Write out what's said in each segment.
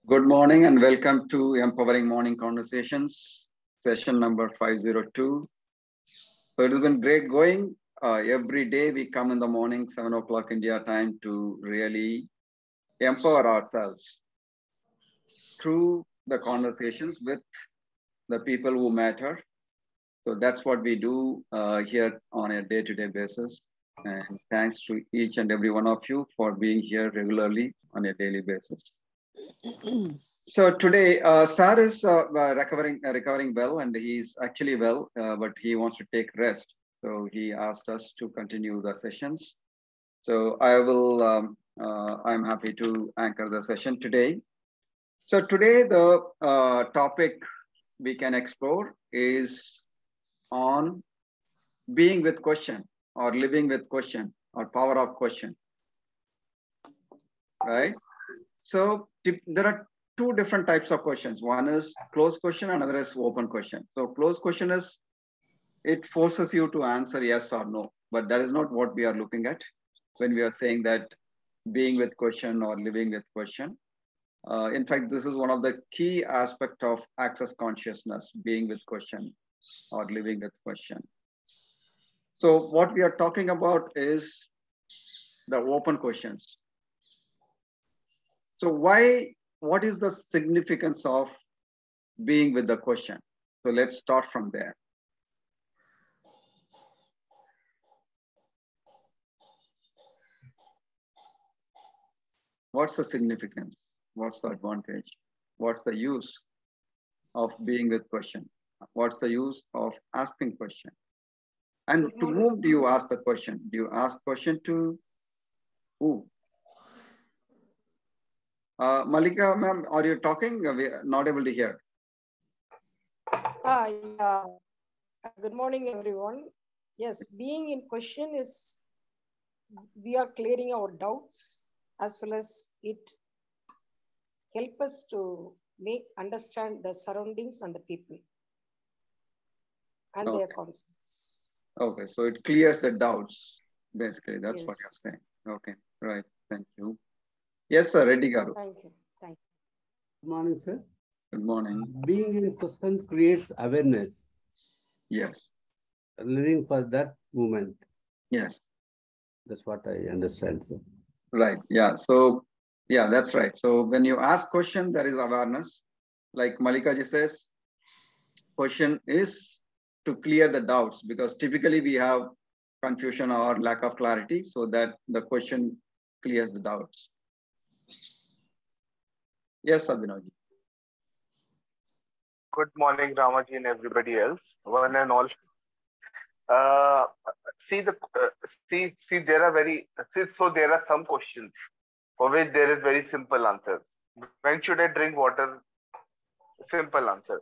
Good morning and welcome to Empowering Morning Conversations, session number 502. So it has been great going. Every day we come in the morning, 7 o'clock India time, to really empower ourselves through the conversations with the people who matter. So that's what we do here on a day-to-day basis. And thanks to each and every one of you for being here regularly on a daily basis. So today, Sar is recovering well, and he's actually well, but he wants to take rest. So he asked us to continue the sessions. So I'm happy to anchor the session today. So today, the topic we can explore is on being with question, or living with question, or power of question, right? So there are two different types of questions. One is closed question, another is open question. So closed question is, it forces you to answer yes or no, but that is not what we are looking at when we are saying that being with question or living with question. In fact, this is one of the key aspect of access consciousness, being with question or living with question. So what we are talking about is the open questions. So what is the significance of being with the question? So let's start from there. What's the significance? What's the advantage? What's the use of being with question? What's the use of asking question? And to whom do you ask the question? Do you ask question to who? Malika, ma'am, are you talking? We're not able to hear. Yeah. Good morning, everyone. Yes, being in question is we are clearing our doubts, as well as it help us to understand the surroundings and the people and their concepts. Okay, so it clears the doubts, basically. That's Yes. what you're saying. Okay, right. Thank you. Yes, sir. Reddy Garu. Thank you. Thank you. Good morning, sir. Good morning. Being in question creates awareness. Yes. Living for that moment. Yes. That's what I understand, sir. Right. Yeah. So, yeah, that's right. So when you ask question, there is awareness. Like Malika ji says, question is to clear the doubts, because typically we have confusion or lack of clarity, so that the question clears the doubts. Yes, Abhinav ji. Good morning, Ramaji and everybody else, one and all. There are some questions for which there is very simple answer. When should I drink water? Simple answer.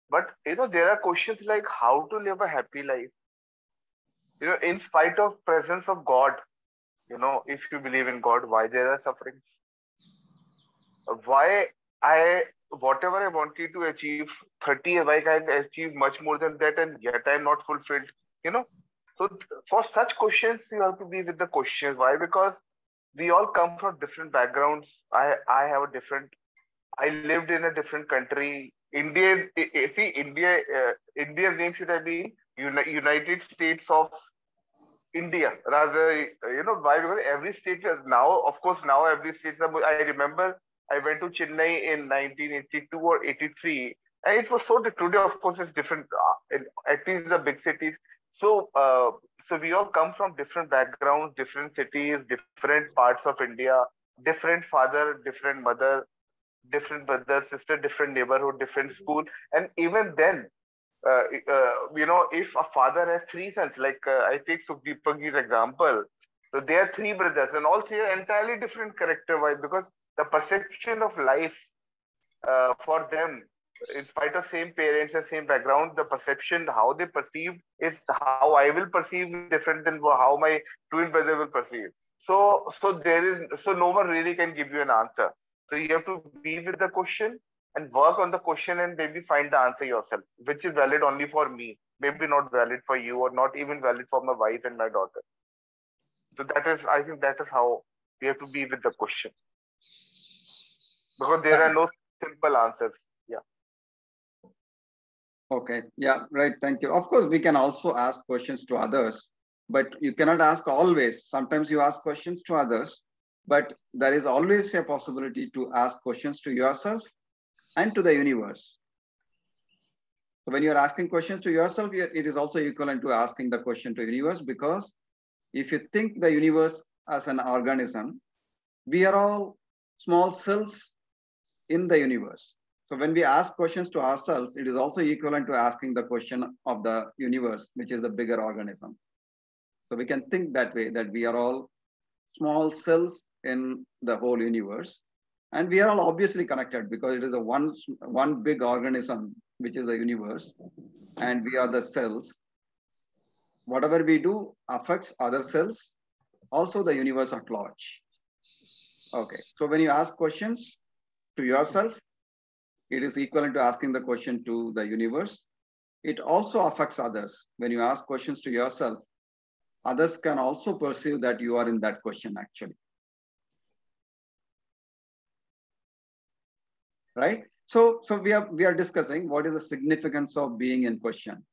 But there are questions like how to live a happy life. In spite of presence of God, if you believe in God, why there are sufferings? Whatever I wanted to achieve, 30, I can achieve much more than that, and yet I'm not fulfilled. So for such questions, you have to be with the questions. Why? Because we all come from different backgrounds. I lived in a different country. India's name should have been United States of India. Rather, why? Because every state is now, of course, now every state. I remember I went to Chennai in 1982 or 83, and it was so today, of course, it's different, at least the big cities. So we all come from different backgrounds, different cities, different parts of India, different father, different mother, different brother, sister, different neighborhood, different school. And even then, if a father has three sons, like I take Sukhdeepak's example, so they are three brothers, and all three are entirely different character-wise, because the perception of life for them, in spite of same parents and same background, the perception, how they perceive is how I will perceive different than how my twin brother will perceive. So no one really can give you an answer. So you have to be with the question and work on the question and maybe find the answer yourself, which is valid only for me, maybe not valid for you, or not even valid for my wife and my daughter. So I think that is how we have to be with the question. Because there are no simple answers. Yeah. Okay. Yeah, right. Thank you. Of course, we can also ask questions to others, but you cannot ask always. Sometimes you ask questions to others, but there is always a possibility to ask questions to yourself and to the universe. So when you're asking questions to yourself, it is also equivalent to asking the question to universe, because if you think the universe as an organism, we are all small cells in the universe. So when we ask questions to ourselves, it is also equivalent to asking the question of the universe, which is the bigger organism. So we can think that way, that we are all small cells in the whole universe. And we are all obviously connected because it is a one big organism, which is the universe. And we are the cells. Whatever we do affects other cells, also the universe at large. Okay, so when you ask questions to yourself, it is equivalent to asking the question to the universe. It also affects others. When you ask questions to yourself, others can also perceive that you are in that question actually. Right? So we are discussing what is the significance of being in question.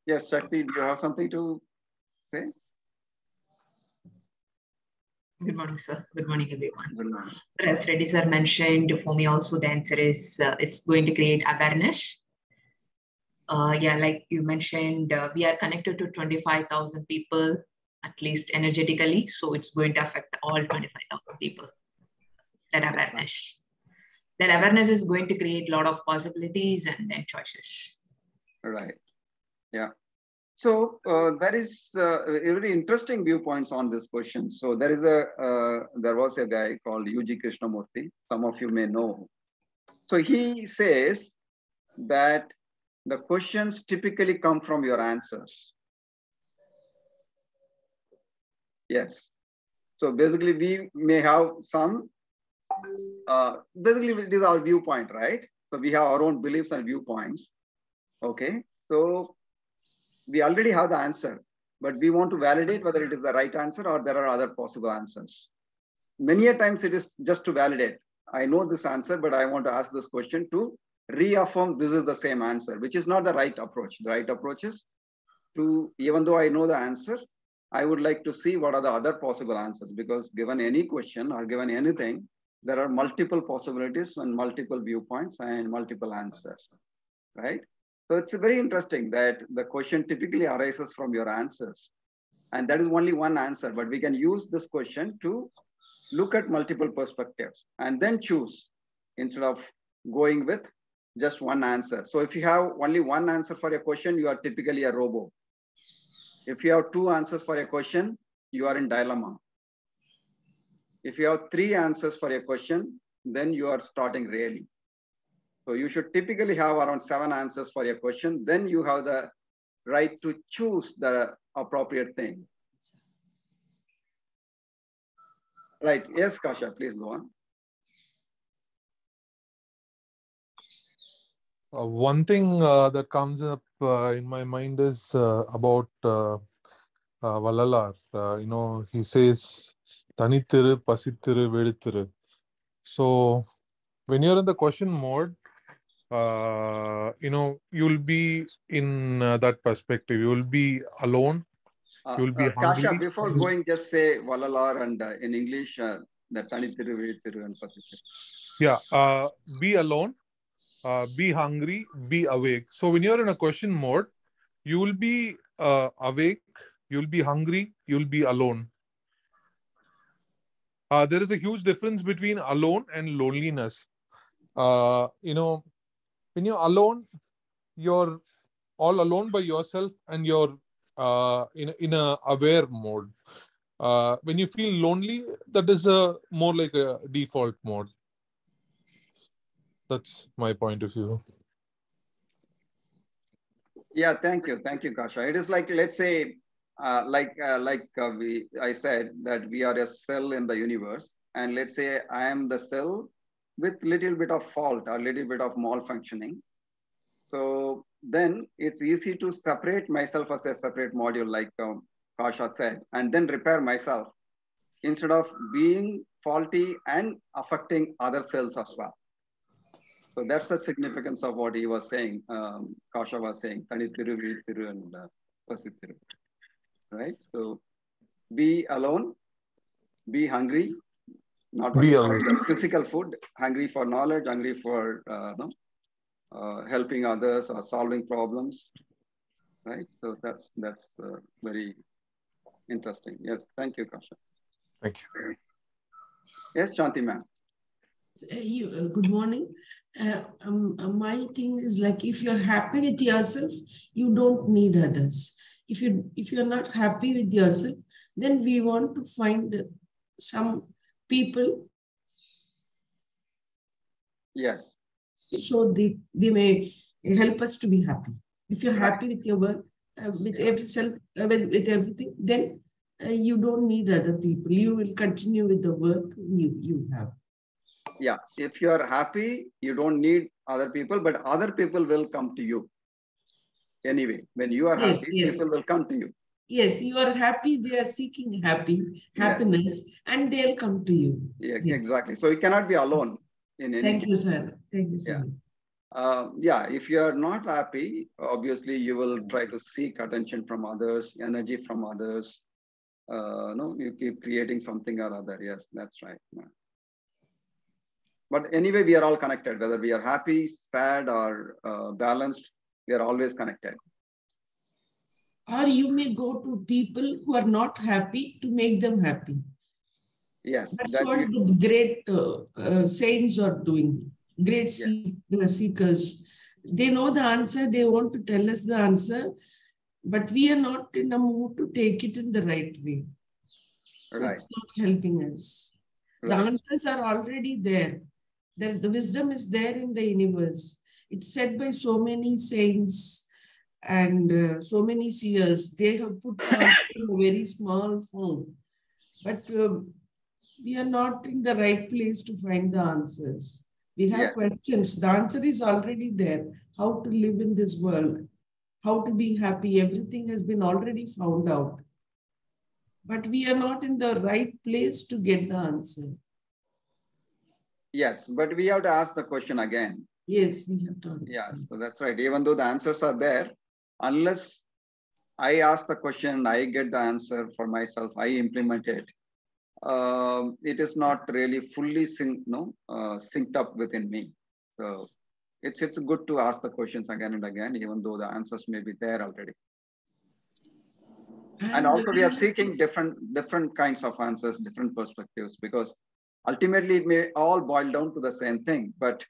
Yes, Shakti, do you have something to say? Good morning, sir. Good morning, everyone. Good morning. As Reddy sir mentioned, for me also the answer is it's going to create awareness. Yeah, like you mentioned, we are connected to 25,000 people, at least energetically. So it's going to affect all 25,000 people. That awareness. That awareness is going to create a lot of possibilities and then choices. Right. Yeah. So there is very interesting viewpoints on this question. So there was a guy called U.G. Krishnamurti. Some of you may know. So he says that the questions typically come from your answers. Yes. So basically, we may have some. Basically, it is our viewpoint, right? So we have our own beliefs and viewpoints. Okay. So we already have the answer, but we want to validate whether it is the right answer or there are other possible answers. Many a times it is just to validate. I know this answer, but I want to ask this question to reaffirm this is the same answer, which is not the right approach. The right approach is to, even though I know the answer, I would like to see what are the other possible answers, because given any question or given anything, there are multiple possibilities and multiple viewpoints and multiple answers, right? So it's very interesting that the question typically arises from your answers. And that is only one answer, but we can use this question to look at multiple perspectives and then choose instead of going with just one answer. So if you have only one answer for a question, you are typically a robo. If you have two answers for a question, you are in dilemma. If you have three answers for a question, then you are starting really. So you should typically have around 7 answers for your question. Then you have the right to choose the appropriate thing. Right. Yes, Kasha, please go on. One thing that comes up in my mind is about Vallalar. He says, Tanithiru, Pasithiru, Vedithiru. So when you're in the question mode, you'll be in that perspective. You'll be alone. You'll be hungry. Kasha, before going, just say Vallalar and in English, the Tanithiru, Vedithiru and Pasithiru. Yeah, be alone, be hungry, be awake. So when you're in a question mode, you will be awake, you'll be hungry, you'll be alone. There is a huge difference between alone and loneliness. When you're alone, you're all alone by yourself and you're in a aware mode. When you feel lonely, that is more like a default mode. That's my point of view. Yeah, thank you, Kasha. It is like, let's say, I said that we are a cell in the universe, and let's say I am the cell with little bit of fault or little bit of malfunctioning. So then it's easy to separate myself as a separate module. Like Kasha said, and then repair myself instead of being faulty and affecting other cells as well. So that's the significance of what he was saying, Kasha was saying, Tanithiru, Veelthiru, and Pasithiru. Right? So be alone, be hungry, not only for the physical food, hungry for knowledge, hungry for helping others or solving problems. Right? So that's very interesting. Yes, thank you, Kasha. Thank you. Yes, Shanti ma'am. Good morning. My thing is like, if you're happy with yourself, you don't need others. If you're not happy with yourself, then we want to find some people. Yes. So they may help us to be happy. If you're happy with your work, with everything, then you don't need other people. You will continue with the work you have. Yeah, if you are happy, you don't need other people, but other people will come to you. Anyway, when you are happy, people will come to you. Yes, you are happy, they are seeking happiness, and they'll come to you. Yeah, yes. Exactly. So you cannot be alone in any. Thank you, sir. Thank you, sir. Yeah, if you are not happy, obviously you will try to seek attention from others, energy from others. No, you keep creating something or other. Yes, that's right. But anyway, we are all connected, whether we are happy, sad, or balanced, we are always connected. Or you may go to people who are not happy to make them happy. Yes. That's what the great saints are doing. Great seekers. They know the answer. They want to tell us the answer. But we are not in a mood to take it in the right way. Right. It's not helping us. Right. The answers are already there. The wisdom is there in the universe. It's said by so many saints and so many seers. They have put the answer in a very small form. But we are not in the right place to find the answers. We have questions. The answer is already there. How to live in this world. How to be happy. Everything has been already found out. But we are not in the right place to get the answer. Yes, but we have to ask the question again. Yes, we have to. Yeah, so that's right. Even though the answers are there, unless I ask the question, I get the answer for myself, I implement it. It is not really fully synced up within me. So it's good to ask the questions again and again, even though the answers may be there already. And also we are seeking different kinds of answers, different perspectives, because ultimately it may all boil down to the same thing, but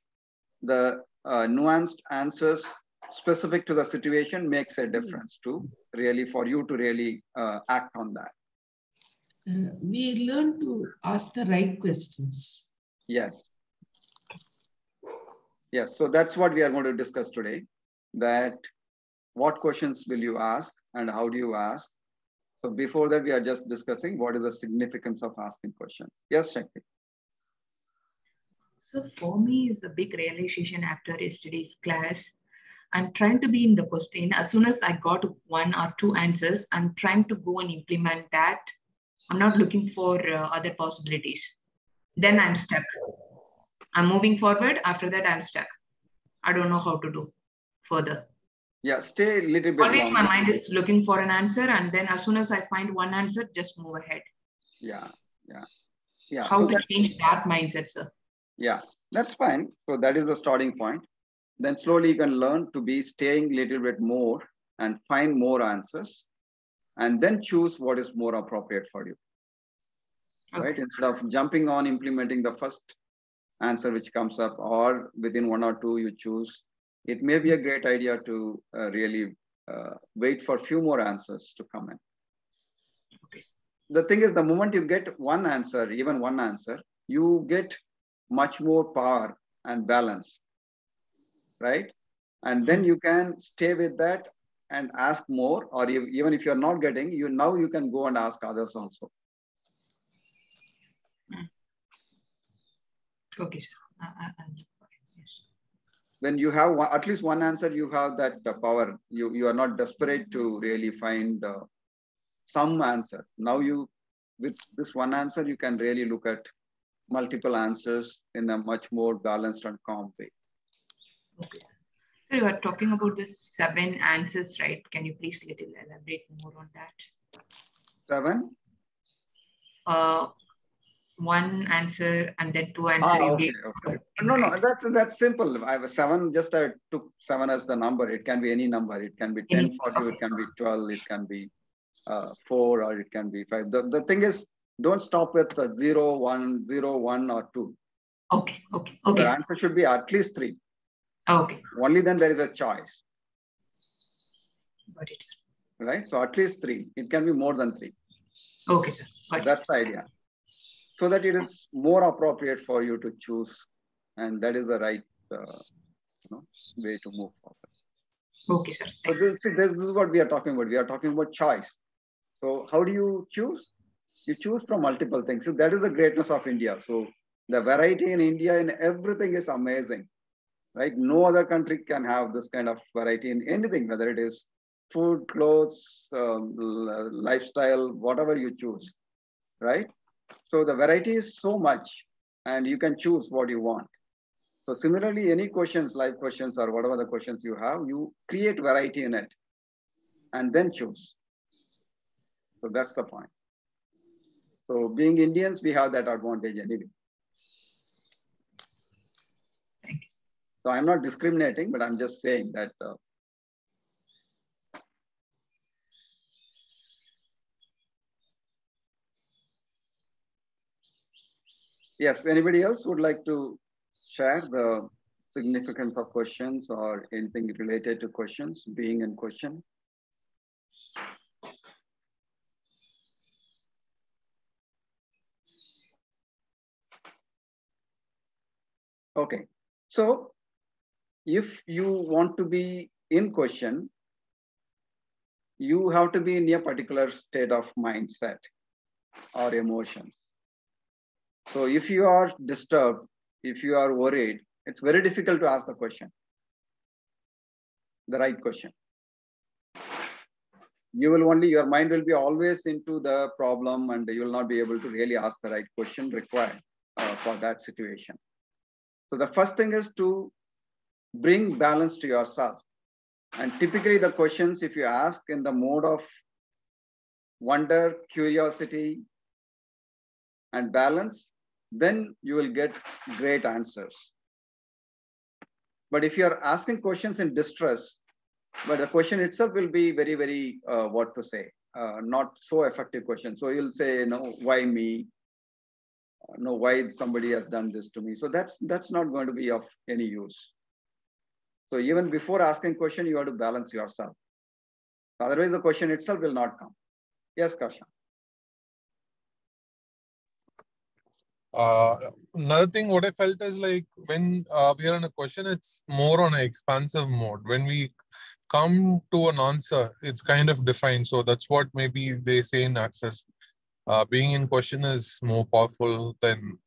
the nuanced answers specific to the situation makes a difference too, really, for you to really act on that. We learn to ask the right questions. Yes. Yes, so that's what we are going to discuss today, that what questions will you ask and how do you ask? So before that, we are just discussing what is the significance of asking questions. Yes, Shakti. So for me, it's a big realization after yesterday's class. I'm trying to be in the question. As soon as I got one or two answers, I'm trying to go and implement that. I'm not looking for other possibilities. Then I'm stuck. I'm moving forward. After that, I'm stuck. I don't know how to do further. Yeah, stay a little bit Always longer. My mind is looking for an answer. And then as soon as I find one answer, just move ahead. Yeah. How to change that mindset, sir? Yeah, that's fine. So that is the starting point. Then slowly you can learn to be staying a little bit more and find more answers and then choose what is more appropriate for you. Okay. Right? Instead of jumping on implementing the first answer which comes up, or within one or two you choose, it may be a great idea to really wait for a few more answers to come in. Okay. The thing is, the moment you get one answer, even one answer, you get much more power and balance, right? And then you can stay with that and ask more, or even if you're not getting, now you can go and ask others also. Okay, sir. Yes. When you have at least one answer, you have that power. You are not desperate to really find some answer. Now with this one answer, you can really look at multiple answers in a much more balanced and calm way. Okay. So you are talking about the 7 answers, right? Can you please elaborate more on that? 7? 1 answer and then 2 answers. Okay. No, that's simple. I have 7, just I took 7 as the number. It can be any number. It can be 10 for you, it can be 12, it can be 4, or it can be 5. The thing is, don't stop with 0, 1, 0, 1, or 2. Okay. The answer should be at least 3. Okay. Only then there is a choice. Got it. Right? So at least 3. It can be more than 3. Okay, sir. So that's the idea. So that it is more appropriate for you to choose. And that is the right way to move forward. Okay, sir. So this is what we are talking about. We are talking about choice. So how do you choose? You choose from multiple things. So that is the greatness of India. So the variety in India in everything is amazing. Right? No other country can have this kind of variety in anything, whether it is food, clothes, lifestyle, whatever you choose, right? So the variety is so much, and you can choose what you want. So similarly, any questions, life questions, or whatever the questions you have, you create variety in it, and then choose. So that's the point. So being Indians, we have that advantage anyway. So I'm not discriminating, but I'm just saying that yes, anybody else would like to share the significance of questions or anything related to questions, being in question? Okay, so if you want to be in question, you have to be in a particular state of mindset or emotions. So if you are disturbed, if you are worried, it's very difficult to ask the question, the right question. Your mind will be always into the problem, and you will not be able to really ask the right question required for that situation. So the first thing is to bring balance to yourself. And typically the questions, if you ask in the mode of wonder, curiosity, and balance, then you will get great answers. But if you're asking questions in distress, but the question itself will be very, very, not so effective question. So you'll say, no, why me? No, why somebody has done this to me? So that's not going to be of any use. So even before asking question, you have to balance yourself. Otherwise, the question itself will not come. Yes, Kasha. Another thing, what I felt is like when we are in a question, it's more on an expansive mode. When we come to an answer, it's kind of defined. So that's what maybe they say in Access. Being in question is more powerful than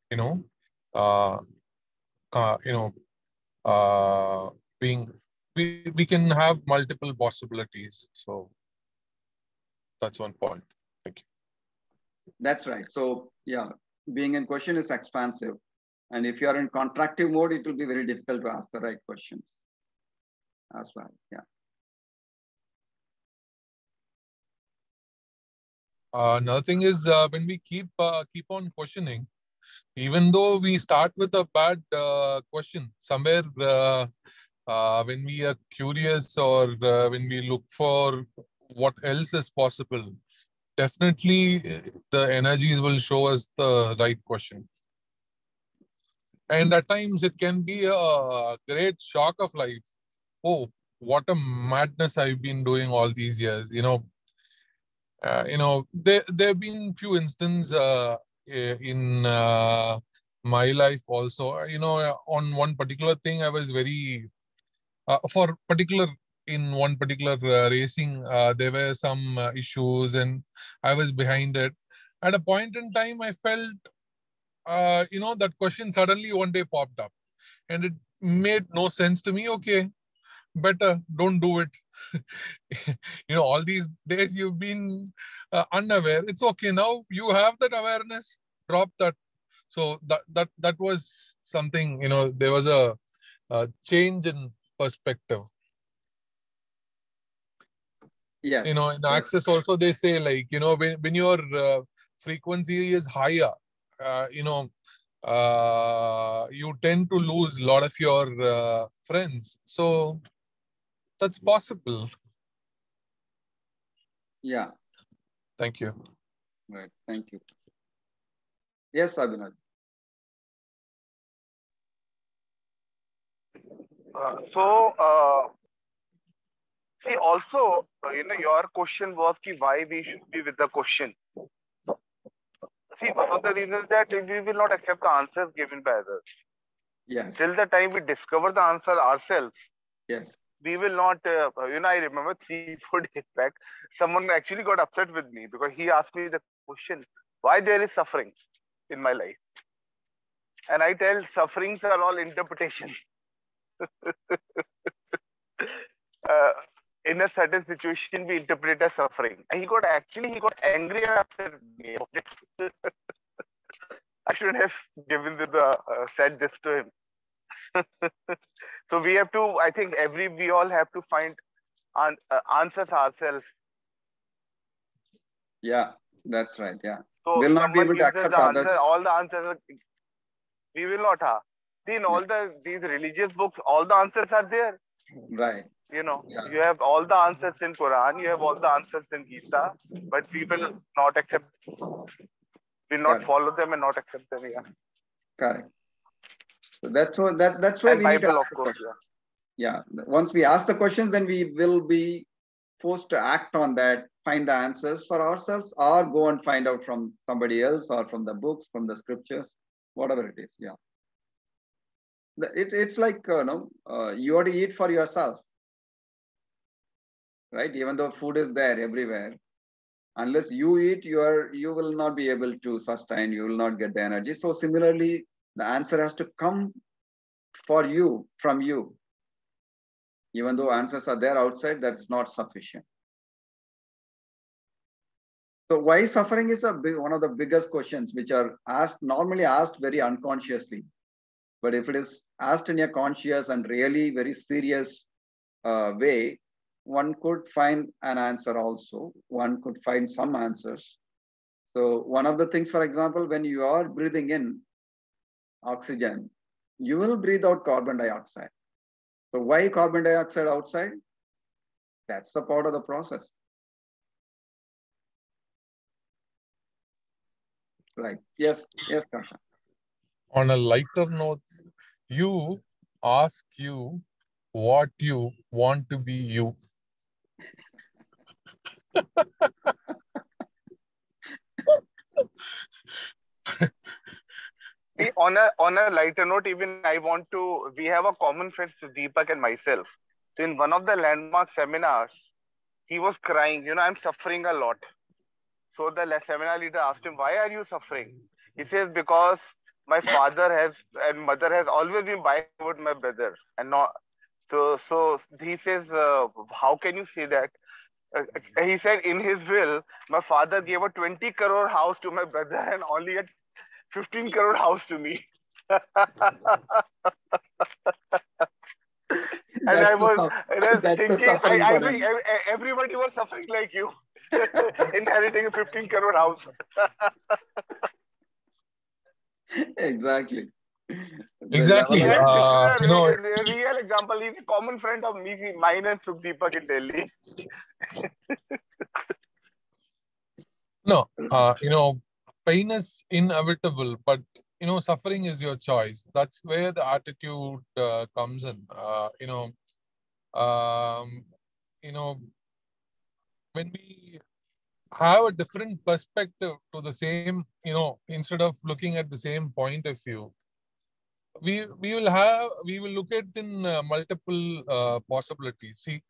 being. We can have multiple possibilities. So that's one point. Thank you. That's right. So yeah, being in question is expansive. And if you are in contractive mode, it will be very difficult to ask the right questions as well. Yeah. Another thing is when we keep on questioning, even though we start with a bad question, somewhere when we are curious or when we look for what else is possible, definitely the energies will show us the right question. And at times it can be a great shock of life. Oh, what a madness I've been doing all these years. There have been few instances in my life also. On one particular thing, I was very in one particular racing, there were some issues, and I was behind it. At a point in time, I felt, that question suddenly one day popped up, and it made no sense to me. Okay, better don't do it. all these days you've been unaware. It's okay. Now you have that awareness, drop that. So that was something, there was a change in perspective. Yes. In Access also they say, like, when your frequency is higher, you tend to lose a lot of your friends. So that's possible. Yeah. Thank you. Right. Thank you. Yes, Abhinav. See, also, your question was why we should be with the question. See, one of the reasons that we will not accept the answers given by others. Yes. Till the time we discover the answer ourselves, yes, we will not, I remember 3-4 days back, someone actually got upset with me because he asked me the question, why there is suffering in my life? And I tell, sufferings are all interpretations. In a certain situation, we interpret as suffering. And he got angry and upset with me. I shouldn't have said this to him. So we have to, I think we all have to find answers ourselves. Yeah, that's right. Yeah. So we'll not be able to accept others. All the answers, we will not have. See, in all these religious books, all the answers are there. Right. You have all the answers in Quran, you have all the answers in Gita, but we will not accept, will not follow them and not accept them. Yeah. Correct. So that's why we need to ask the question. Yeah. Once we ask the questions, then we will be forced to act on that, find the answers for ourselves, or go and find out from somebody else or from the books, from the scriptures, whatever it is. Yeah. It's like, you have to eat for yourself, right? Even though food is there everywhere, unless you eat, you will not be able to sustain, you will not get the energy. So similarly, the answer has to come for you, from you. Even though answers are there outside, that's not sufficient. So why suffering is one of the biggest questions, which are normally asked very unconsciously. But if it is asked in a conscious and really very serious way, one could find an answer also. One could find some answers. So one of the things, for example, when you are breathing in oxygen, you will breathe out carbon dioxide. So why carbon dioxide outside? That's the part of the process. Right. Yes, Kasha. On a lighter note, you ask you what you want to be you. On a lighter note, even we have a common friend, Deepak and myself. So in one of the landmark seminars, he was crying, I'm suffering a lot. So the seminar leader asked him, why are you suffering? He says, because my father and mother has always been biased toward my brother. And not, so he says, how can you say that? He said in his will, my father gave a 20 crore house to my brother and only a 15 crore house to me. And I was thinking, everybody was suffering like you, inheriting a 15 crore house. Exactly. This is a real example. He's a common friend of mine and Deepak in Delhi. No, pain is inevitable, but suffering is your choice. That's where the attitude comes in. When we have a different perspective to the same, instead of looking at the same point of view, we will look at in multiple possibilities. See,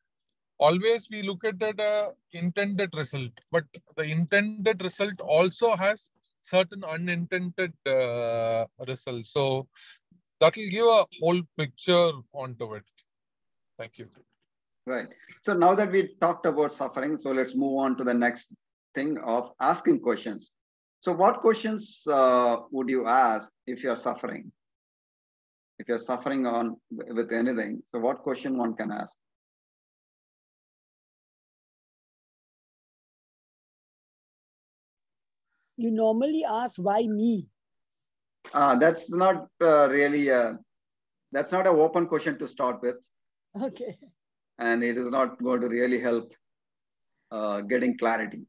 always we look at the intended result, but the intended result also has certain unintended results. So that will give a whole picture onto it. Thank you. Right. So now that we talked about suffering, so let's move on to the next thing of asking questions. So what questions would you ask if you're suffering? If you're suffering with anything, so what question one can ask? You normally ask, why me? That's not really, that's not an open question to start with. Okay. And it is not going to really help getting clarity.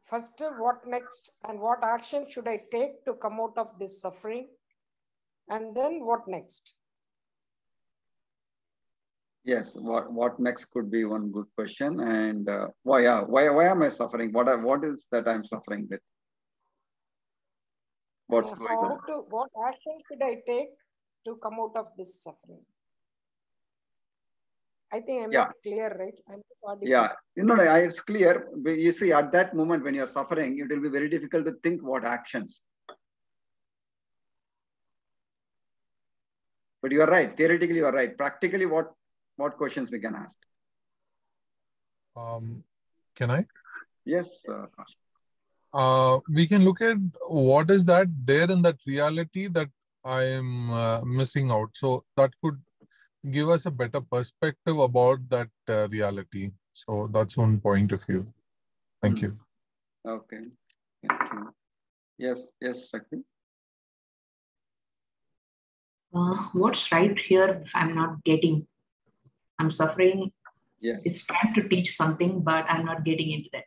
First, what next and what action should I take to come out of this suffering? And then what next? Yes, what next could be one good question. And why am I suffering? What is that I'm suffering with? What's going on? What action should I take to come out of this suffering? I think I'm not clear, right? I'm not yeah, it's clear. You see, at that moment when you're suffering, it will be very difficult to think what actions. But you are right. Theoretically, you are right. Practically, what questions we can ask? Can I? Yes. We can look at what is that there in that reality that I am missing out. So that could give us a better perspective about that reality. So that's one point of view. Thank you. Okay. Thank you. Yes, Shakti. What's right here if I'm not getting? I'm suffering. Yes. It's trying to teach something, but I'm not getting into that.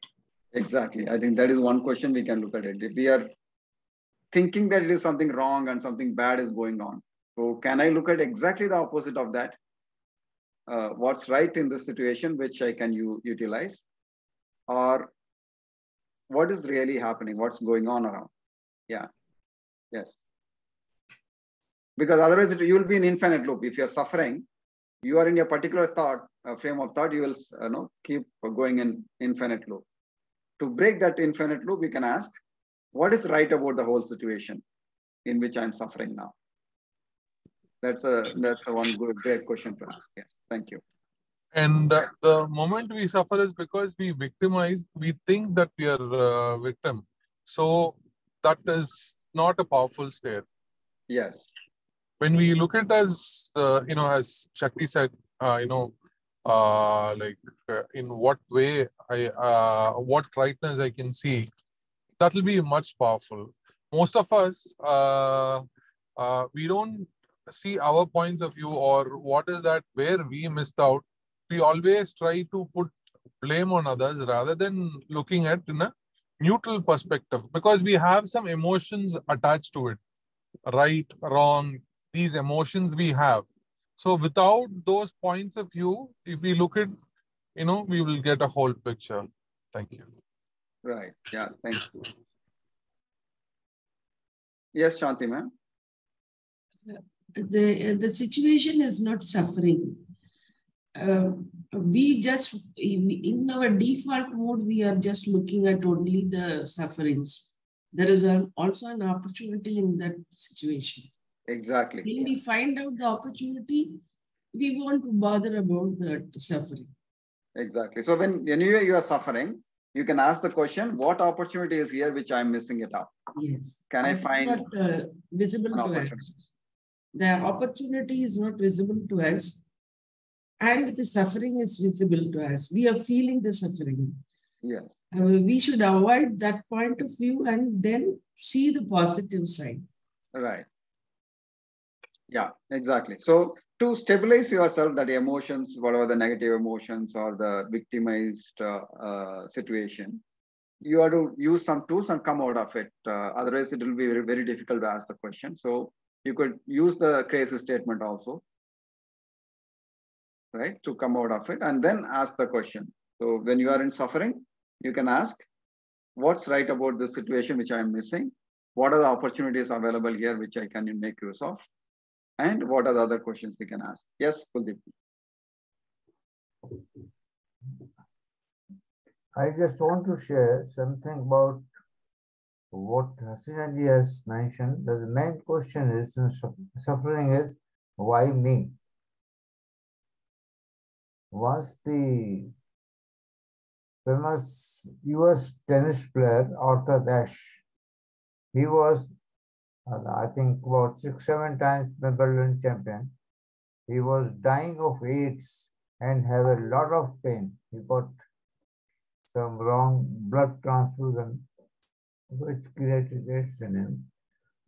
Exactly. I think that is one question we can look at it. If we are thinking that it is something wrong and something bad is going on, so can I look at exactly the opposite of that? What's right in this situation, which I can utilize? Or what is really happening? What's going on around? Yeah. Yes. Because otherwise you will be in infinite loop. If you're suffering, you are in a particular frame of thought, you will keep going in infinite loop. To break that infinite loop, we can ask, what is right about the whole situation in which I'm suffering now? That's a one great question to ask. Yes, thank you. And the moment we suffer is because we victimize, we think that we are a victim. So that is not a powerful state. Yes. When we look at as, as Shakti said, in what way what rightness I can see, that will be much powerful. Most of us, we don't see our points of view or what is that where we missed out. We always try to put blame on others rather than looking at in a neutral perspective, because we have some emotions attached to it. Right, wrong, these emotions we have. So without those points of view, if we look at, we will get a whole picture. Thank you. Right. Yeah. Thank you. Yes, Shanti, ma'am. The situation is not suffering. We just, in our default mode, we are just looking at only the sufferings. There is also an opportunity in that situation. Exactly. When we find out the opportunity, we won't bother about that suffering. Exactly. So when you are suffering, you can ask the question, what opportunity is here which I'm missing it up? Yes. Can I find not visible to us? The opportunity is not visible to us, and the suffering is visible to us. We are feeling the suffering. Yes. We should avoid that point of view and then see the positive side. Right. Yeah, exactly. So to stabilize yourself, that emotions, whatever the negative emotions or the victimized situation, you have to use some tools and come out of it. Otherwise, it will be very, very difficult to ask the question. So you could use the crazy statement also, right, to come out of it and then ask the question. So when you are in suffering, you can ask, what's right about this situation which I am missing? What are the opportunities available here which I can make use of? And what are the other questions we can ask? Yes, Kuldeep. I just want to share something about what Hasinaji has mentioned. That the main question is in suffering is, why me? once the famous US tennis player Arthur Ashe, he was, I think, about 6-7 times Wimbledon champion. He was dying of AIDS and have a lot of pain. He got some wrong blood transfusion, which created AIDS in him.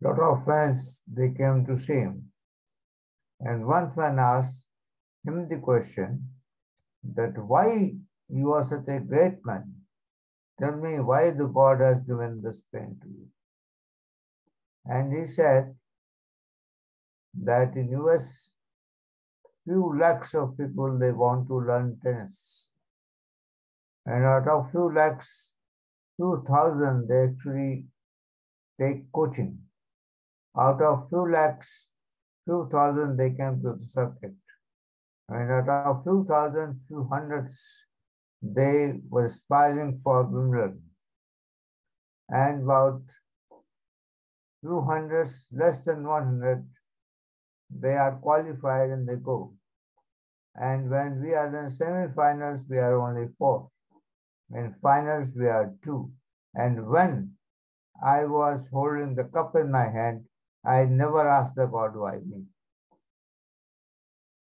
Lot of fans, they came to see him. And one fan asked him the question that why you are such a great man? Tell me why the God has given this pain to you. And he said that in US, few lakhs of people, they want to learn tennis. And out of few lakhs, 2,000, they actually take coaching. Out of few lakhs, 2,000, they came to the circuit. And out of few thousand, few hundreds, they were aspiring for Wimbledon. And about few hundreds, less than 100, they are qualified and they go. And when we are in semi-finals, we are only 4. In finals, we are 2. And when I was holding the cup in my hand, I never asked the God why me.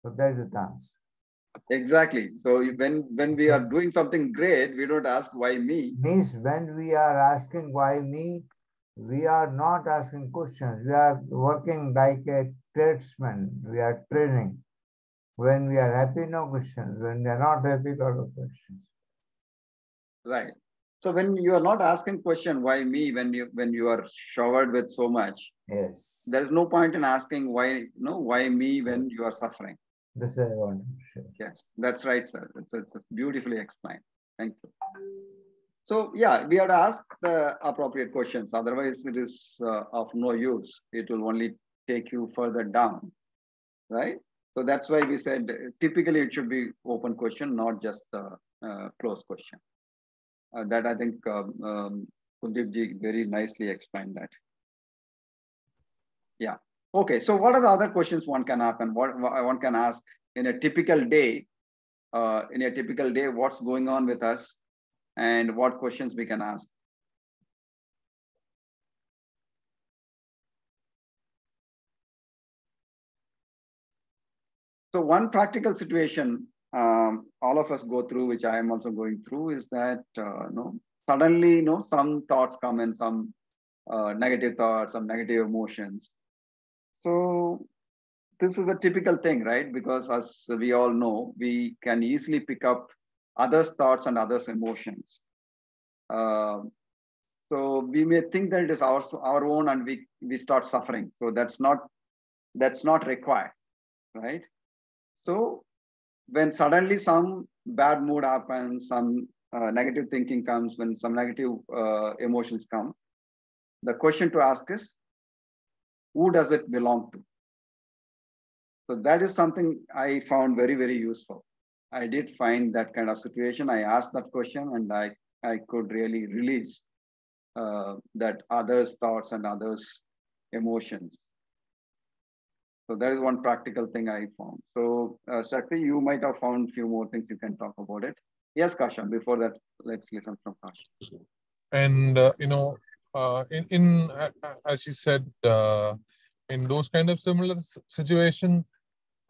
So that is the answer. Exactly. So when we are doing something great, we don't ask why me. Means when we are asking why me, we are not asking questions. We are working like a tradesman. We are training. When we are happy, no questions. When we are not happy, lot of questions. Right. So when you are not asking question why me, when you are showered with so much, yes, there is no point in asking why me when you are suffering. This is what I want to share. Yes, that's right, sir. It's beautifully explained. Thank you. So yeah, we have to ask the appropriate questions. Otherwise, it is of no use. It will only take you further down, right? So that's why we said typically it should be open question, not just a closed question. That I think Kuldeep ji very nicely explained that. Yeah. Okay. So what are the other questions one can ask, and what one can ask in a typical day? In a typical day, what's going on with us, and what questions we can ask? So one practical situation all of us go through, which I am also going through, is that suddenly some thoughts come in, some negative thoughts, some negative emotions. So this is a typical thing, right? Because as we all know, we can easily pick up others' thoughts and others' emotions. So we may think that it is our own, and we start suffering. So that's not required, right? So when suddenly some bad mood happens, some negative thinking comes, when some negative emotions come, the question to ask is, who does it belong to? So that is something I found very, very useful. I did find that kind of situation. I asked that question, and I could really release that others' thoughts and others' emotions. So that is one practical thing I found. So Shakti, you might have found a few more things you can talk about it. Yes, Kasha, before that, let's listen from Kasha. And, as you said, in those kind of similar situation,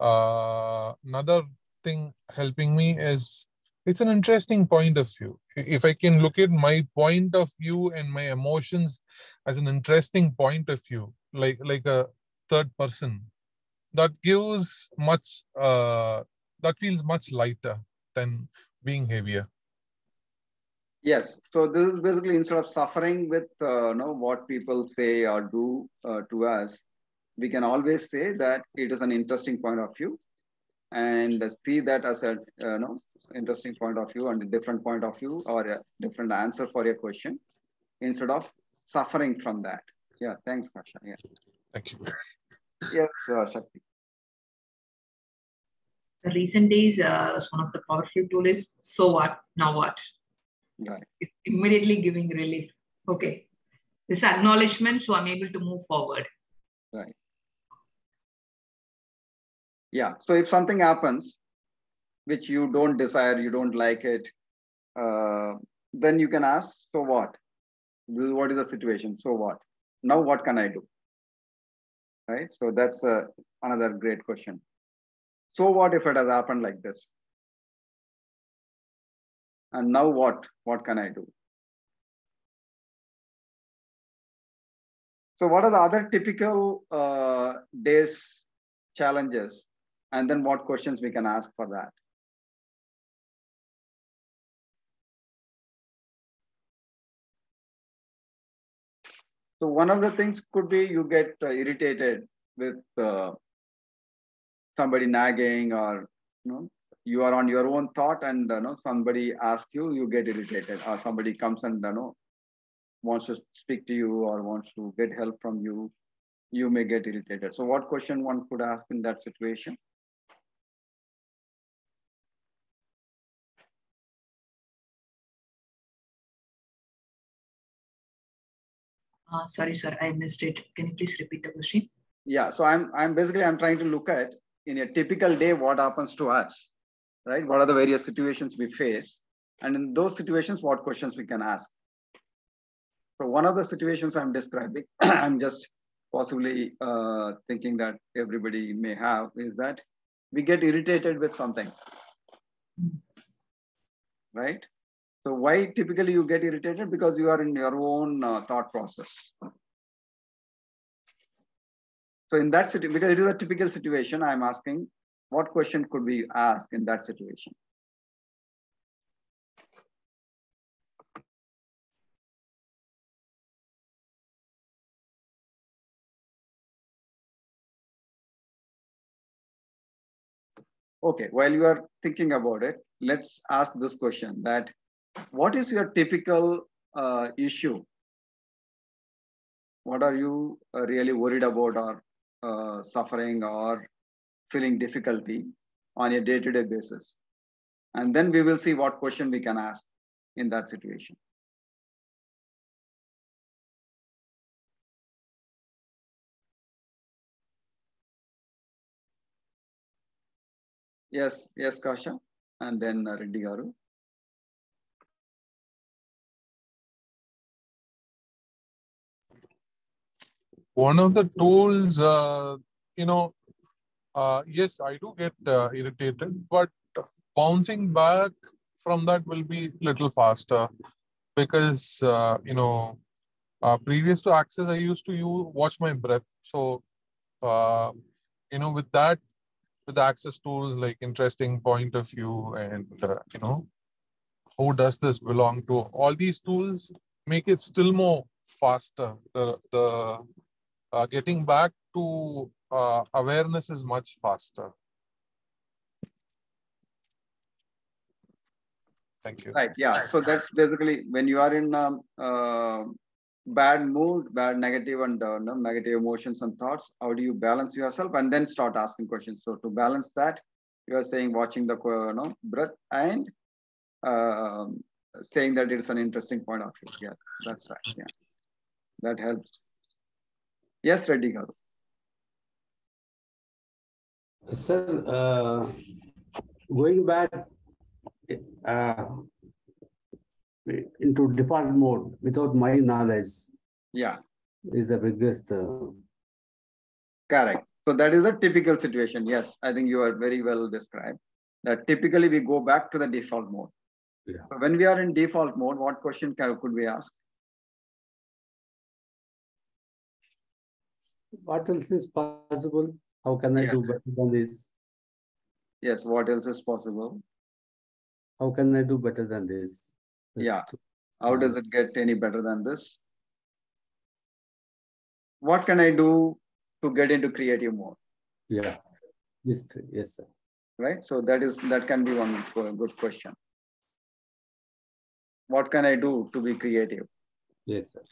another thing helping me is, it's an interesting point of view. If I can look at my point of view and my emotions as an interesting point of view, like a third person, that gives much, that feels much lighter than being heavier. Yes. So this is basically, instead of suffering with what people say or do to us, we can always say that it is an interesting point of view, and see that as a interesting point of view and a different point of view, or a different answer for your question, instead of suffering from that. Yeah. Thanks, Kasha. Yeah. Thank you. Yes, Shakti. The recent days, one of the powerful tools is, so what, now what? Right. It's immediately giving relief. Okay, this acknowledgement, so I'm able to move forward. Right. Yeah. So if something happens, which you don't desire, you don't like it, then you can ask, so what? What is the situation? So what? Now what can I do? Right? So that's another great question. So what if it has happened like this? And now what? What can I do? So what are the other typical days challenges? And then what questions we can ask for that? So one of the things could be you get irritated with somebody nagging, or you are on your own thought, and somebody asks you, you get irritated, or somebody comes and wants to speak to you or wants to get help from you, you may get irritated. So what question one could ask in that situation? Sorry, sir, I missed it. Can you please repeat the question? Yeah, so I'm trying to look at, in a typical day, what happens to us, right? What are the various situations we face? And in those situations, what questions we can ask? So one of the situations I'm describing, I'm just possibly thinking that everybody may have, is that we get irritated with something, right? So why typically you get irritated? Because you are in your own thought process. So in that situation, because it is a typical situation, I'm asking, what question could we ask in that situation? Okay, while you are thinking about it, let's ask this question, that what is your typical issue? What are you really worried about, or suffering, or feeling difficulty on a day-to-day basis? And then we will see what question we can ask in that situation. Yes, Kasha, and then Reddy Garu. One of the tools, yes, I do get irritated, but bouncing back from that will be a little faster, because, previous to Access, I used to watch my breath. So, with that, with the Access tools, like interesting point of view, and, who does this belong to? All these tools make it still more faster. The getting back to awareness is much faster. Thank you. Right. Yeah. So that's basically when you are in bad mood, bad negative and negative emotions and thoughts. How do you balance yourself and then start asking questions? So to balance that, you are saying watching the breath and saying that it's an interesting point of view. Yes, that's right. Yeah, that helps. Yes, Reddy Garu. Sir, going back into default mode without my knowledge, yeah, is the biggest. Correct. So that is a typical situation. Yes, I think you are very well described. That typically we go back to the default mode. Yeah. So when we are in default mode, what question could we ask? What else is possible? How can I do better than this? Yes, what else is possible? How can I do better than this? Yeah. How does it get any better than this? What can I do to get into creative mode? Yeah. Yes, sir. Right. So that can be one good question. What can I do to be creative? Yes, sir.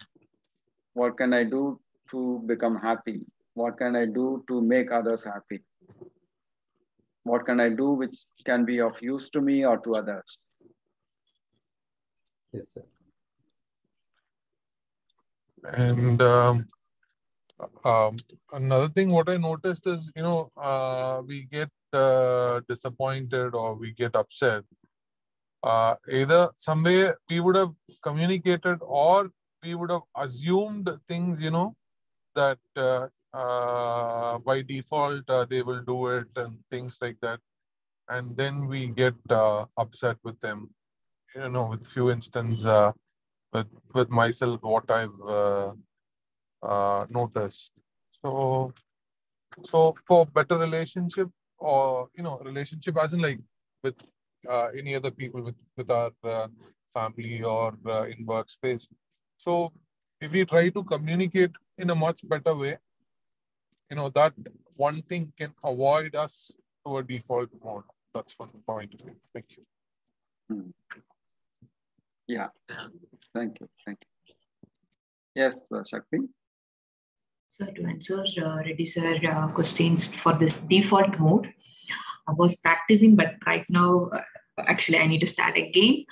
What can I do to become happy? What can I do to make others happy? What can I do which can be of use to me or to others? Yes, sir. And another thing what I noticed is, we get disappointed or we get upset, either some way we would have communicated or we would have assumed things, that by default they will do it and things like that. And then we get upset with them, with few instances with myself, what I've noticed. So for better relationship, or relationship as in like with any other people, with our family or in workspace. So if we try to communicate in a much better way, that one thing can avoid us to a default mode. That's one point of view. Thank you. Yeah. Thank you. Yes, Shakti. So to answer Reddy sir questions for this default mode, I was practicing, but right now, actually, I need to start again.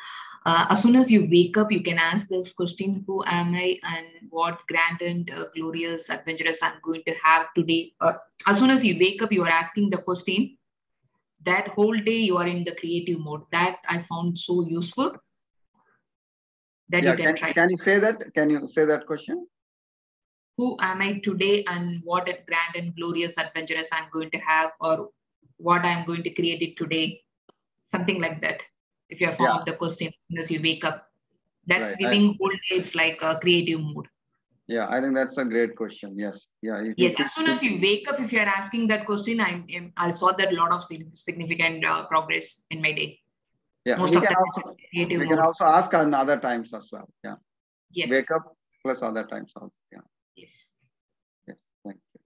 As soon as you wake up, you can ask this question: who am I, and what grand and glorious adventures I'm going to have today? As soon as you wake up, you are asking the question. That whole day, you are in the creative mode. That I found so useful. That you can try. Can you say that? Can you say that question? Who am I today, and what grand and glorious adventures I'm going to have, or what I'm going to create it today? Something like that. If you have found the question as soon as you wake up, that's right. Giving whole day, it's like a creative mode. Yeah, I think that's a great question. Yes. Yeah. Yes. As soon as you wake up, if you're asking that question, I saw that a lot of significant progress in my day. Yeah. Most we can also ask on other times as well. Yeah. Yes. Wake up plus other times also. Yeah. Yes. Yes. Thank you.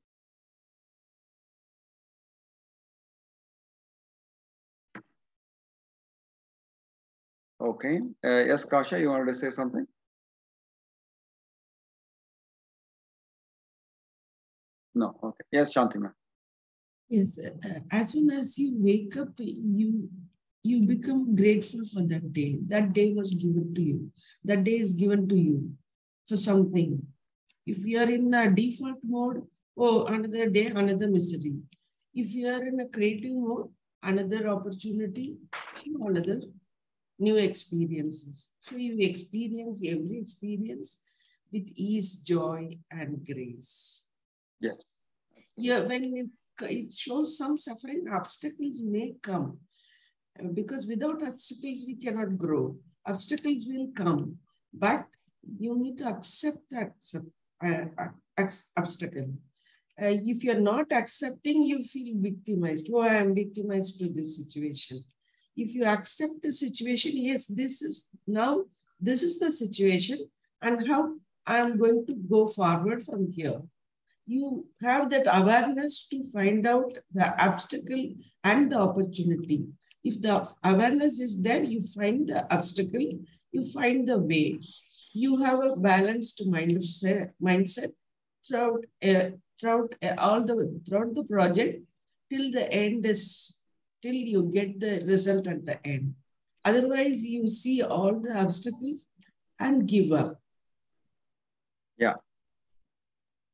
Okay. Yes, Kasha, you wanted to say something? No. Okay. Yes, Shantima. Yes. As soon as you wake up, you become grateful for that day. That day was given to you. That day is given to you for something. If you are in a default mode, oh, another day, another misery. If you are in a creative mode, another opportunity, another new experiences. So you experience every experience with ease, joy, and grace. Yes. Yeah, when it shows some suffering, obstacles may come. Because without obstacles, we cannot grow. Obstacles will come, but you need to accept that obstacle. If you're not accepting, you feel victimized. Oh, I am victimized to this situation. If you accept the situation, yes, this is the situation, and how I'm going to go forward from here. You have that awareness to find out the obstacle and the opportunity. If the awareness is there, you find the obstacle, you find the way. You have a balanced mindset throughout the project till the end till you get the result at the end. Otherwise, you see all the obstacles and give up. Yeah.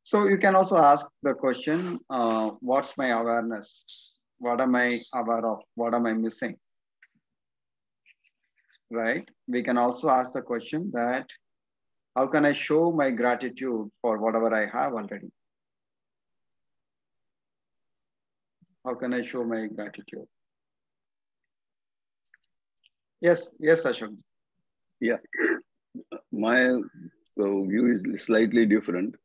So you can also ask the question, what's my awareness? What am I aware of? What am I missing? Right? We can also ask the question that, how can I show my gratitude for whatever I have already? How can I show my gratitude? Yes, Ashok. Yeah, my view is slightly different.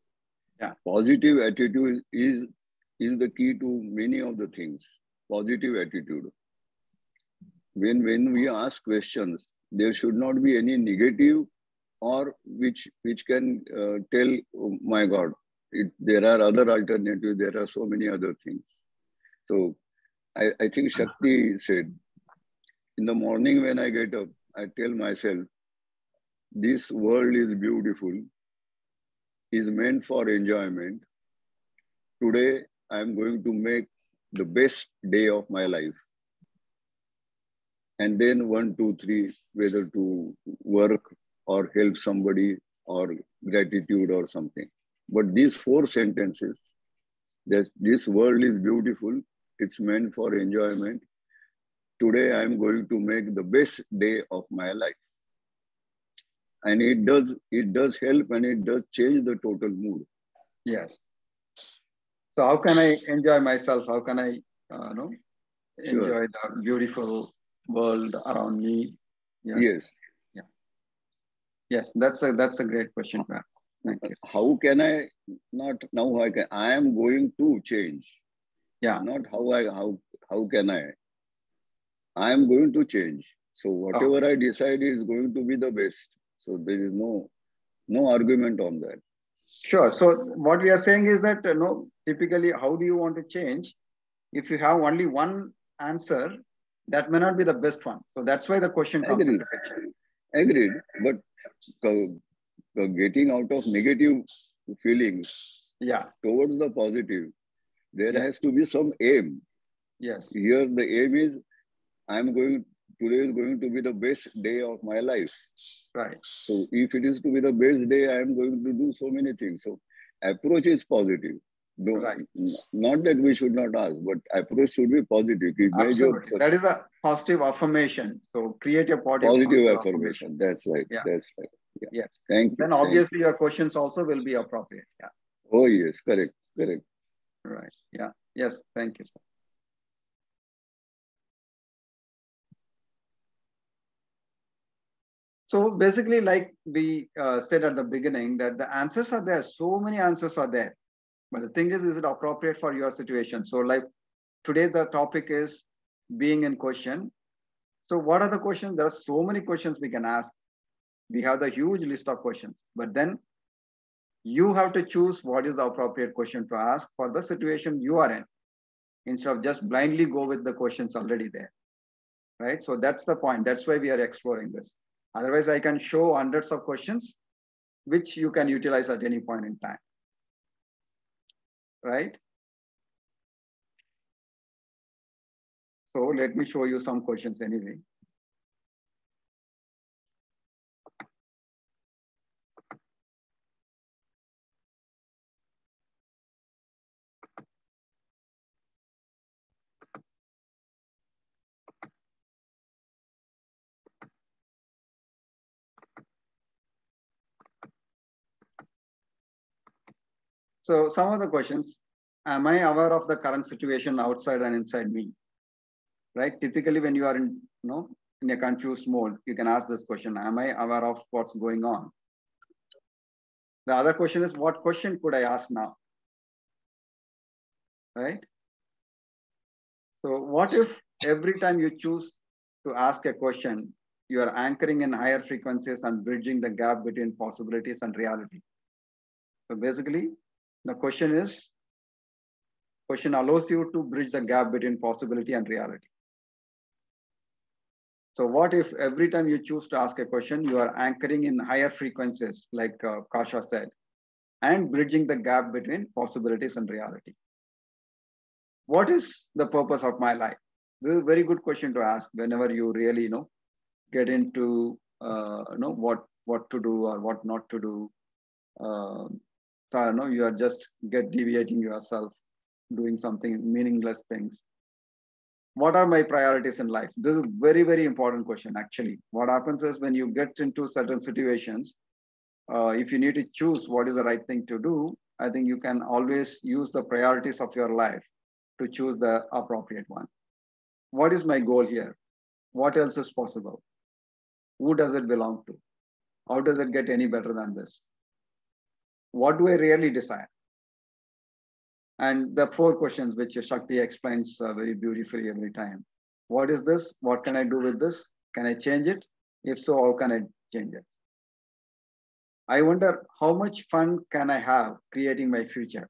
Yeah. Positive attitude is the key to many of the things. Positive attitude. When we ask questions, there should not be any negative or which can tell, oh my God, there are other alternatives, there are so many other things. So I think Shakti said, in the morning when I get up, I tell myself, this world is beautiful, is meant for enjoyment. Today, I'm going to make the best day of my life. And then 1, 2, 3, whether to work or help somebody or gratitude or something. But these 4 sentences, that this world is beautiful, It's meant for enjoyment. Today, I'm going to make the best day of my life. And it does help, and it does change the total mood. Yes. So how can I enjoy myself? How can I enjoy the beautiful world around me? Yes. Yes. Yeah. Yes, that's a great question to ask. Thank you. How can I not now? I am going to change. Yeah. Not how can I? I am going to change. So whatever I decide is going to be the best. So there is no argument on that. Sure. So what we are saying is that typically, how do you want to change? If you have only one answer, that may not be the best one. So that's why the question comes into picture. Agreed. But getting out of negative feelings towards the positive, there has to be some aim. Yes. Here the aim is today is going to be the best day of my life. Right. So if it is to be the best day, I am going to do so many things. So approach is positive. Right. Not that we should not ask, but approach should be positive. Absolutely. That is a positive affirmation. So create a positive affirmation. That's right. Yeah. That's right. Yeah. Yes. Thank you. Then obviously your questions also will be appropriate. Yeah. Oh yes, correct. Right. Yeah. Yes. Thank you, sir. So basically, like we said at the beginning, that the answers are there. So many answers are there. But the thing is it appropriate for your situation? So like today, the topic is being in question. So what are the questions? There are so many questions we can ask. We have the huge list of questions, but then you have to choose what is the appropriate question to ask for the situation you are in, instead of just blindly go with the questions already there, right? So that's the point. That's why we are exploring this. Otherwise, I can show hundreds of questions, which you can utilize at any point in time, right? So let me show you some questions anyway. So some of the questions, am I aware of the current situation outside and inside me? Right? Typically, when you are in a confused mode, you can ask this question, am I aware of what's going on? The other question is, what question could I ask now? Right? So what if every time you choose to ask a question, you are anchoring in higher frequencies and bridging the gap between possibilities and reality? So basically, the question allows you to bridge the gap between possibility and reality. So what if every time you choose to ask a question, you are anchoring in higher frequencies, like Kasha said, and bridging the gap between possibilities and reality? What is the purpose of my life? This is a very good question to ask whenever you really get into what to do or what not to do. So you are just deviating yourself, doing something meaningless things. What are my priorities in life? This is a very, very important question, actually. What happens is when you get into certain situations, if you need to choose what is the right thing to do, I think you can always use the priorities of your life to choose the appropriate one. What is my goal here? What else is possible? Who does it belong to? How does it get any better than this? What do I really desire? And the 4 questions which Shakti explains very beautifully every time. What is this? What can I do with this? Can I change it? If so, how can I change it? I wonder how much fun can I have creating my future?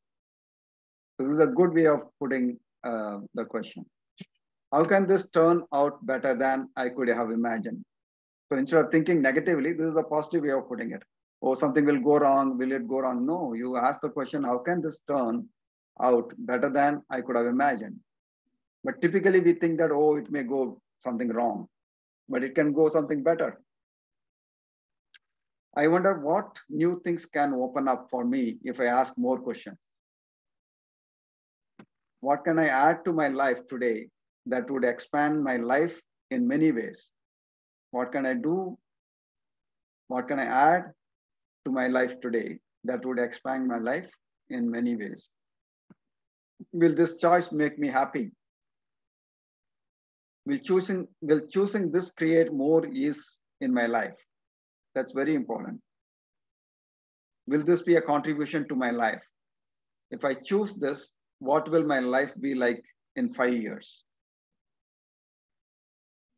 So this is a good way of putting the question. How can this turn out better than I could have imagined? So instead of thinking negatively, this is a positive way of putting it. Oh, something will go wrong. Will it go wrong? No, you ask the question, how can this turn out better than I could have imagined? But typically we think that, oh, it may go something wrong, but it can go something better. I wonder what new things can open up for me if I ask more questions. What can I add to my life today that would expand my life in many ways? What can I do? What can I add to my life today that would expand my life in many ways? Will this choice make me happy? Will choosing this create more ease in my life? That's very important. Will this be a contribution to my life? If I choose this, what will my life be like in 5 years?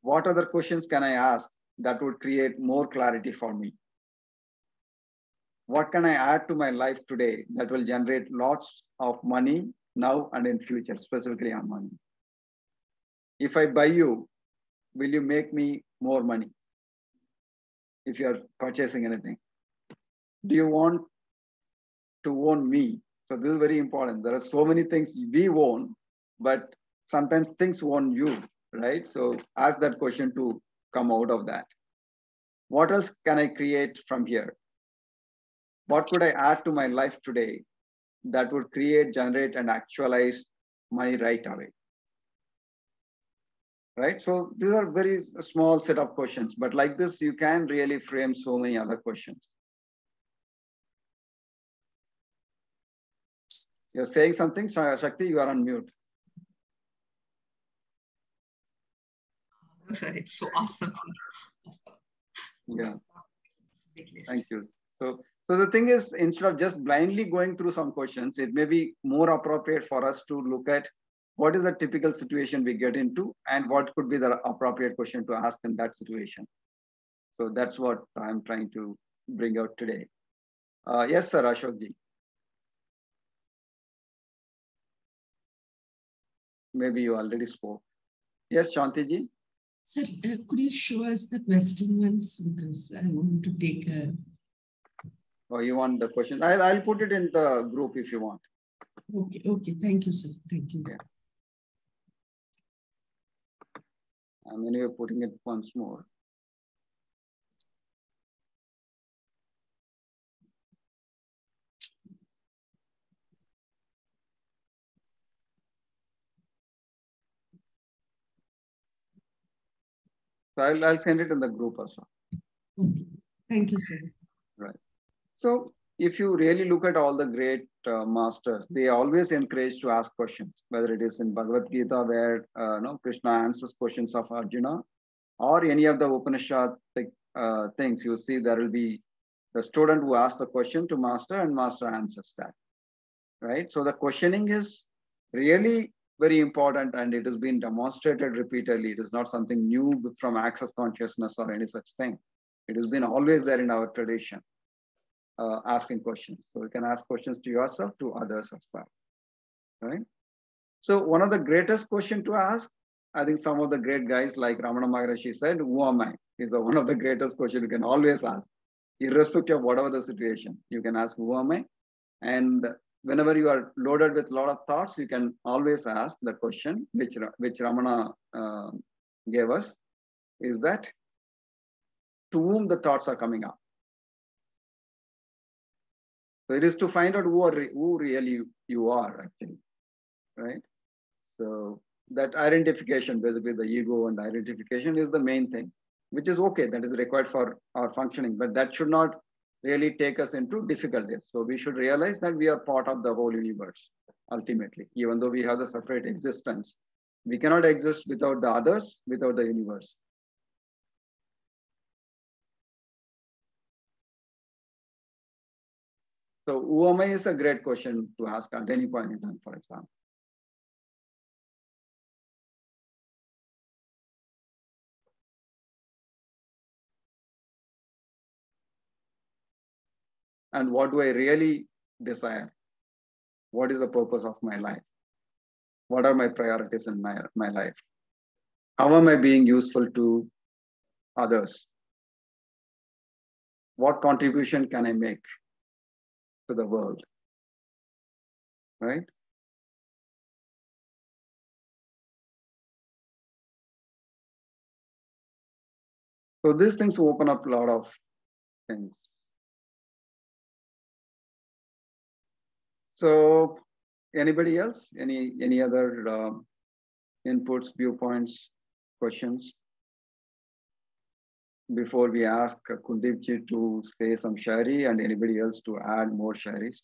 What other questions can I ask that would create more clarity for me? What can I add to my life today that will generate lots of money now and in future, specifically on money? If I buy you, will you make me more money if you're purchasing anything? Do you want to own me? So this is very important. There are so many things we own, but sometimes things own you, right? So ask that question to come out of that. What else can I create from here? What could I add to my life today that would create, generate, and actualize money right away? Right? So these are very small set of questions, but like this, you can really frame so many other questions. You're saying something, Shakti, you are on mute. Sir, it's so awesome. Yeah. Thank you. So the thing is, instead of just blindly going through some questions, it may be more appropriate for us to look at what is the typical situation we get into and what could be the appropriate question to ask in that situation. So that's what I'm trying to bring out today. Yes, sir, Ashokji. Maybe you already spoke. Yes, Shantiji. Sir, could you show us the question ones? Because I want to take a... Oh, you want the question? I'll put it in the group if you want. Okay, okay. Thank you, sir. Thank you. Yeah. I'm anyway putting it once more. So I'll send it in the group also. Okay. Thank you, sir. Right. So if you really look at all the great masters, they always encourage to ask questions, whether it is in Bhagavad Gita, where Krishna answers questions of Arjuna, or any of the Upanishad things. You see there will be the student who asks the question to master and master answers that. Right. So the questioning is really very important, and it has been demonstrated repeatedly. It is not something new from access consciousness or any such thing. It has been always there in our tradition, asking questions. So you can ask questions to yourself, to others as well, right? So one of the greatest questions to ask, I think some of the great guys like Ramana Maharishi said, who am I? Is one of the greatest questions you can always ask, irrespective of whatever the situation. You can ask, who am I? And whenever you are loaded with a lot of thoughts, you can always ask the question, which Ramana gave us, is that to whom the thoughts are coming up. So it is to find out who really you are, actually, right? So that identification, basically the ego and identification, is the main thing, which is okay. That is required for our functioning, but that should not really take us into difficulties. So we should realize that we are part of the whole universe, ultimately, even though we have the separate existence. We cannot exist without the others, without the universe. So who am I is a great question to ask at any point in time, for example. And what do I really desire? What is the purpose of my life? What are my priorities in my life? How am I being useful to others? What contribution can I make to the world? Right? So these things open up a lot of things. So Anybody else? Any other inputs, viewpoints, questions? Before we ask Kuldeep ji to say some shairi and anybody else to add more shairis.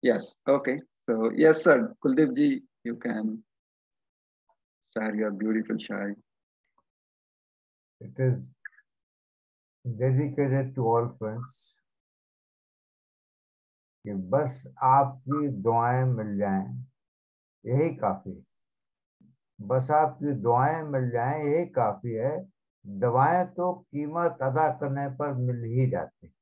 Yes, okay. So yes, sir. Kuldeep ji, you can share your beautiful shairi. It is dedicated to all friends. कि बस आपकी दुआएं मिल जाएं, यही काफी। बस आपकी दुआएं मिल जाएं, यही काफी है। दवाएं तो कीमत अदा करने पर मिल ही जाती।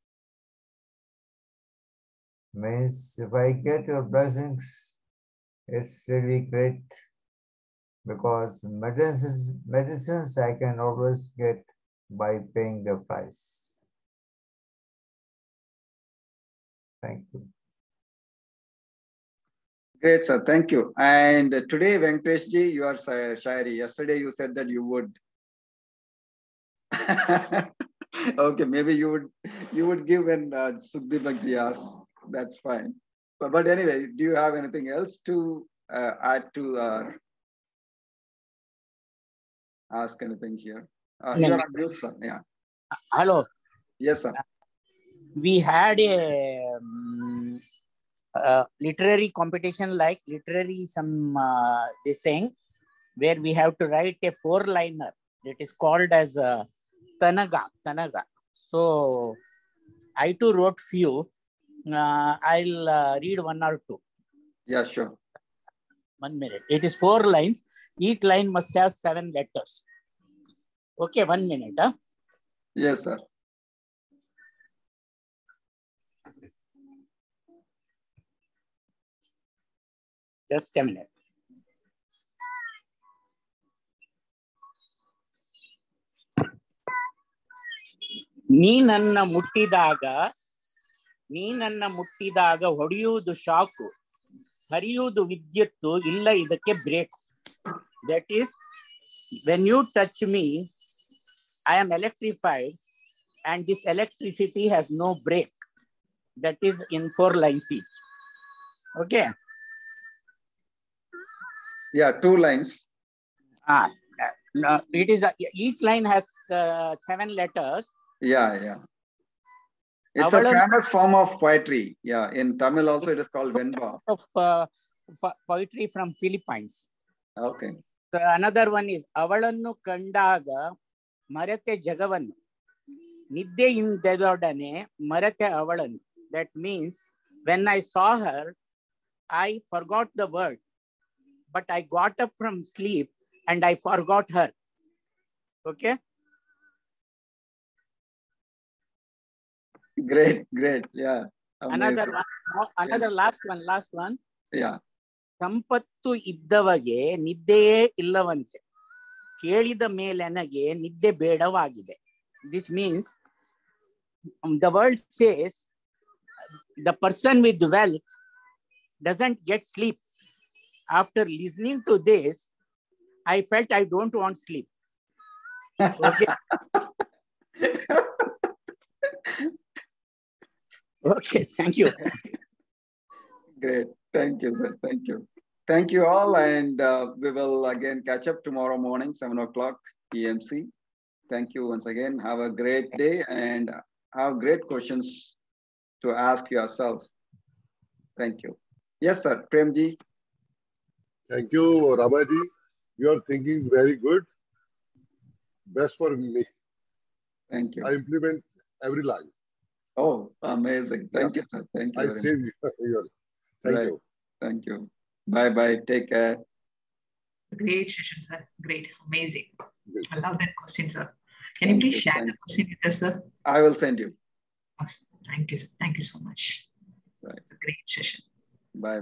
Means if I get your blessings, it's really great, because medicines I can always get by paying the price. Thank you. Great, sir. Thank you. And today, Venkatesh ji, you are shairi. Yesterday, you said that you would. Okay, maybe you would give when Sukhdeep ji asks. That's fine. But anyway, do you have anything else to add to ask anything here? You are on mute, sir. Yeah. Hello. Yes, sir. We had a literary competition, like literary this thing, where we have to write a 4-liner. It is called as Tanaga. So I too wrote few. I'll read one or two. Yeah, sure. 1 minute. It is 4 lines. Each line must have 7 letters. Okay, 1 minute. Huh? Yes, sir. Just a minute. ನೀ ನನ್ನ ಮುಟ್ಟಿದಾಗ ಹೊಡೆಯುವುದು shock, ಹರಿಯುವುದು ವಿದ್ಯುತ್ತು, ಇಲ್ಲ ಇದಕ್ಕೆ break. That is, when you touch me, I am electrified, and this electricity has no break. That is in 4 lines each. Okay. Yeah, 2 lines. No, it is each line has 7 letters. Yeah. It's a famous form of poetry. Yeah, in Tamil also it is called Venba. Of poetry from Philippines. Okay. So another one is Avalannu Kandaga Marate Jagavannu. Niddeyindedodane Marate Avalannu. That means when I saw her, I forgot the word, but I got up from sleep and I forgot her. Okay. Great. Yeah. Amazing. Another last one. Yeah. ಸಂಪತ್ತು ಇದ್ದವಗೆ ನಿದ್ದೆಯೇ ಇಲ್ಲವಂತೆ, ಕೇಳಿದ ಮೇಲೆ ನನಗೆ ನಿದ್ದೆ ಬೇಡವಾಗಿದೆ. This means the world says the person with wealth doesn't get sleep. After listening to this, I felt I don't want sleep. Okay. Okay, thank you. Great. Thank you, sir. Thank you all. And we will again catch up tomorrow morning, 7 o'clock EMC. Thank you once again. Have a great day and have great questions to ask yourself. Thank you. Yes, sir. Premji. Thank you, Rabaji. Your thinking is very good. Best for me. Thank you. I implement every line. Oh, amazing. Thank you, sir. Thank you. I save you. Thank you. Thank you. Bye. Take care. Great session, sir. Great. Amazing. Good. I love that question, sir. Can you please share the question with us, sir? I will send you. Awesome. Thank you, sir. Thank you so much. Right. It's a great session. Bye.